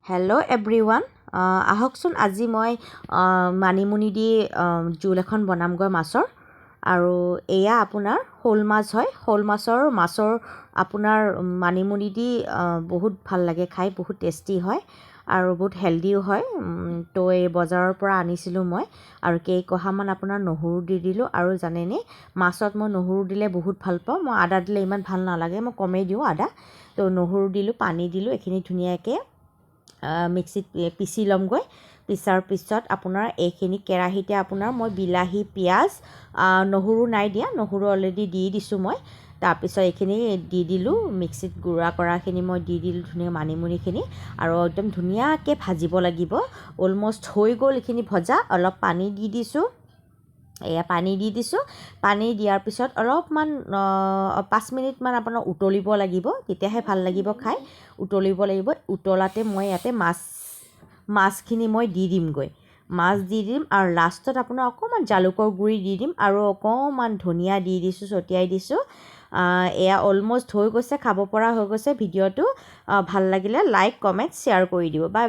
hello' everyone আহকচোন আজি মই মানিমুনি দি জোল এখন বনামগৈ মাছৰ আৰু এয়া আপোনাৰ শ'ল মাছ হয় শ'ল মাছৰ আপোনাৰ মানিমুনি দি বহুত ভাল লাগে খাই বহুত টেষ্টি হয় আৰু বহুত হেল্ডিও হয় তো এই বজাৰৰ পৰা আনিছিলোঁ মই আৰু কেইকহামান আপোনাৰ নহৰু দি দিলোঁ আৰু জানেনে মাছত মই নহৰু দিলে বহুত ভাল পাওঁ মই আদা দিলে ইমান ভাল নালাগে মই কমেই দিওঁ আদা তো নহৰু দিলোঁ পানী দিলোঁ এইখিনি ধুনীয়াকৈ মিক্সিত পিচি ল'মগৈ পিছাৰ পিছত আপোনাৰ এইখিনি কেৰাহীতে আপোনাৰ মই বিলাহী পিঁয়াজ নহৰু নাই দিয়া নহৰু অলৰেডি দি দিছোঁ মই তাৰপিছত এইখিনি দি দিলোঁ মিক্সিত গুড়া কৰাখিনি মই দি দিলোঁ ধুনীয়া মানিমুনিখিনি আৰু একদম ধুনীয়াকৈ ভাজিব লাগিব অলম'ষ্ট হৈ গ'ল এইখিনি ভজা অলপ পানী দি দিছোঁ এয়া পানী দি দিছোঁ পানী দিয়াৰ পিছত অলপমান 5 মিনিটমান আপোনাৰ উতলিব লাগিব তেতিয়াহে ভাল লাগিব খাই উতলিব লাগিব উতলাতে মই ইয়াতে মাছখিনি মই দি দিমগৈ মাছ দি দিম আৰু লাষ্টত আপোনাৰ অকণমান জালুকৰ গুড়ি দি দিম আৰু অকণমান ধনিয়া দি দিছোঁ ছটিয়াই দিছোঁ এয়া অলম'ষ্ট হৈ গৈছে খাব পৰা হৈ গৈছে ভিডিঅ'টো ভাল লাগিলে লাইক কমেণ্ট শ্বেয়াৰ কৰি দিব বাই